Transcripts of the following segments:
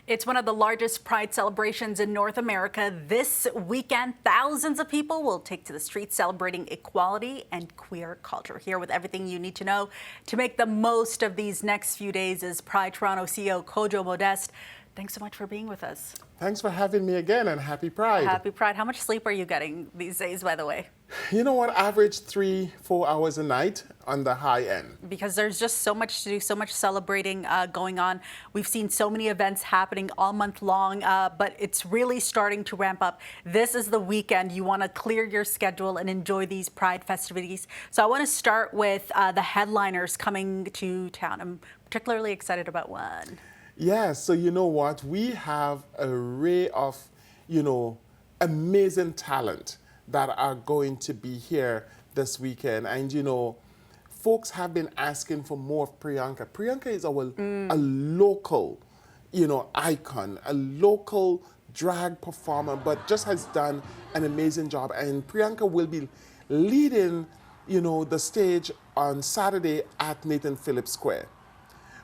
It's one of the largest Pride celebrations in North America. This weekend, thousands of people will take to the streets celebrating equality and queer culture. Here with everything you need to know to make the most of these next few days is Pride Toronto CEO Kojo Modeste. Thanks so much for being with us. Thanks for having me again, and happy Pride. Happy Pride. How much sleep are you getting these days, by the way? You know what? Average 3-4 hours a night on the high end. Because there's just so much to do, so much celebrating going on. We've seen so many events happening all month long, but it's really starting to ramp up. This is the weekend. You want to clear your schedule and enjoy these Pride festivities. So I want to start with the headliners coming to town. I'm particularly excited about one. Yeah, so you know what? We have an array of, amazing talent that are going to be here this weekend. And, folks have been asking for more of Priyanka. Priyanka is a local, icon, a local drag performer, but just has done an amazing job. And Priyanka will be leading, the stage on Saturday at Nathan Phillips Square.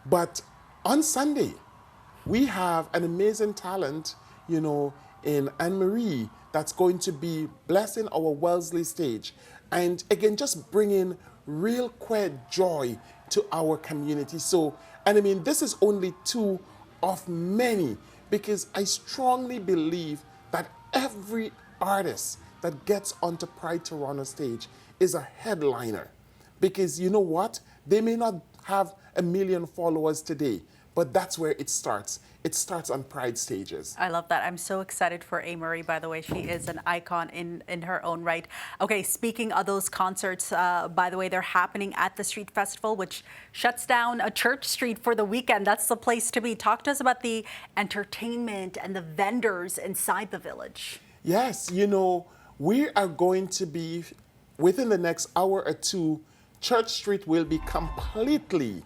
But on Sunday, we have an amazing talent, in Anne-Marie that's going to be blessing our Wellesley stage. And again, just bringing real queer joy to our community. So, and I mean, this is only two of many, because I strongly believe that every artist that gets onto Pride Toronto stage is a headliner. Because you know what? They may not have 1 million followers today, but that's where it starts. It starts on Pride stages. I love that. I'm so excited for Anne-Marie, by the way. She is an icon in her own right. Okay, speaking of those concerts, by the way, they're happening at the Street Festival, which shuts down a Church Street for the weekend. That's the place to be. Talk to us about the entertainment and the vendors inside the village. Yes, we are going to be, within the next hour or two, Church Street will be completely,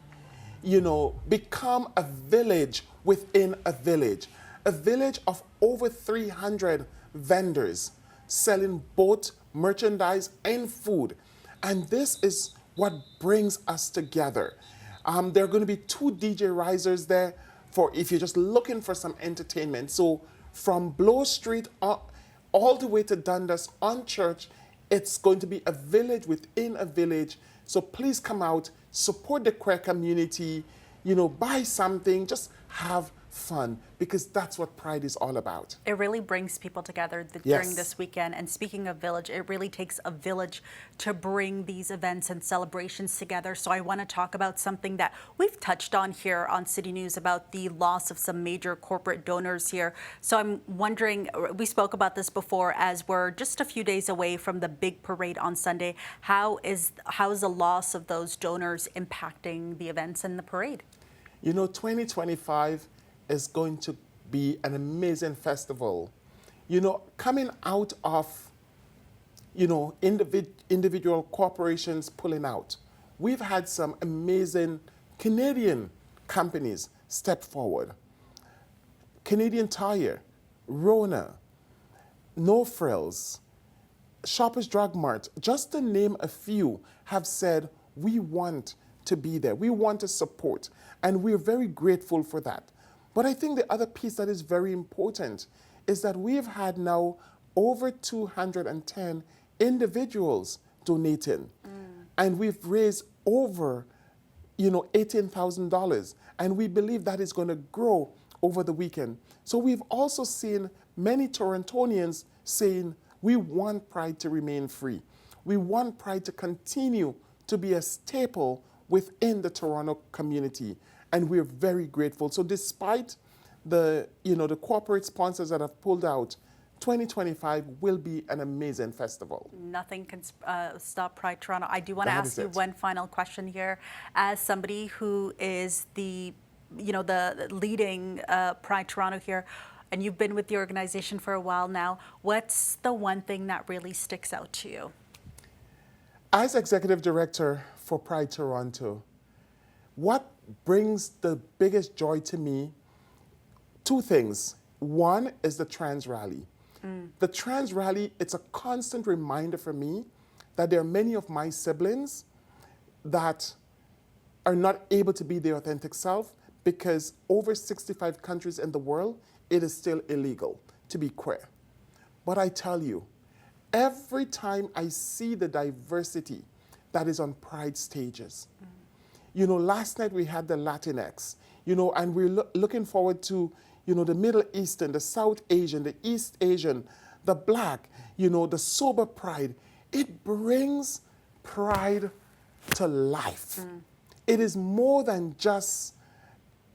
become a village within a village of over 300 vendors selling both merchandise and food. And this is what brings us together. There are going to be 2 DJ risers there for if you're just looking for some entertainment. So from Bloor Street all the way to Dundas on Church, it's going to be a village within a village. So please come out, support the queer community, buy something, just have fun, because that's what Pride is all about. It really brings people together during this weekend. And speaking of village, it really takes a village to bring these events and celebrations together. So I want to talk about something that we've touched on here on City News about the loss of some major corporate donors here. So I'm wondering, we spoke about this before, as we're just a few days away from the big parade on Sunday. How is the loss of those donors impacting the events and the parade? 2025 is going to be an amazing festival. Coming out of, individual corporations pulling out, we've had some amazing Canadian companies step forward. Canadian Tire, Rona, No Frills, Shoppers Drug Mart, just to name a few, have said, we want to be there. We want to support. And we're very grateful for that. But I think the other piece that is very important is that we've had now over 210 individuals donating. And we've raised over, $18,000. And we believe that is going to grow over the weekend. So we've also seen many Torontonians saying, we want Pride to remain free. We want Pride to continue to be a staple within the Toronto community. And we're very grateful. So despite the corporate sponsors that have pulled out, 2025 will be an amazing festival. Nothing can stop Pride Toronto. I do want to ask you one final question here. As somebody who is the leading Pride Toronto here, and you've been with the organization for a while now, what's the one thing that really sticks out to you? As executive director for Pride Toronto, what brings the biggest joy to me, 2 things. One is the Trans Rally. The Trans Rally, it's a constant reminder for me that there are many of my siblings that are not able to be their authentic self because over 65 countries in the world, it is still illegal to be queer. But I tell you, every time I see the diversity that is on Pride stages, you know, last night we had the Latinx, you know, and we're looking forward to, you know, the Middle Eastern, the South Asian, the East Asian, the Black, you know, the sober Pride. It brings Pride to life. It is more than just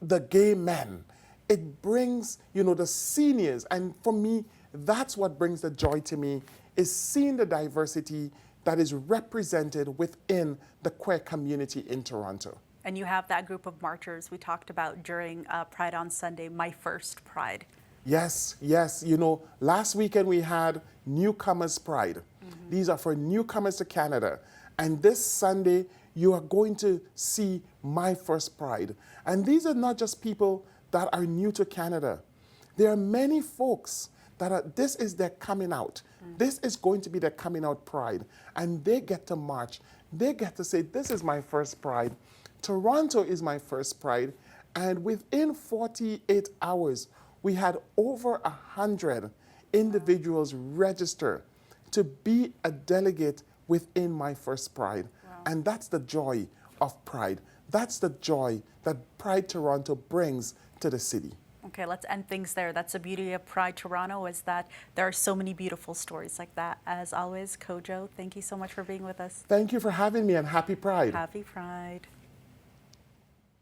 the gay men. It brings, you know, the seniors. And for me, that's what brings the joy to me, is seeing the diversity that is represented within the queer community in Toronto. And you have that group of marchers we talked about during Pride on Sunday, My First Pride. Yes, yes. You know, last weekend we had Newcomers Pride. These are for newcomers to Canada. And this Sunday, you are going to see My First Pride. And these are not just people that are new to Canada. There are many folks that are, this is their coming out. This is going to be their coming out Pride. And they get to march. They get to say, this is my first Pride. Toronto is my first Pride. And within 48 hours, we had over 100 individuals register to be a delegate within My First Pride. Wow. And that's the joy of Pride. That's the joy that Pride Toronto brings to the city. Okay, let's end things there. That's the beauty of Pride Toronto, is that there are so many beautiful stories like that. As always, Kojo, thank you so much for being with us. Thank you for having me, and happy Pride. Happy Pride.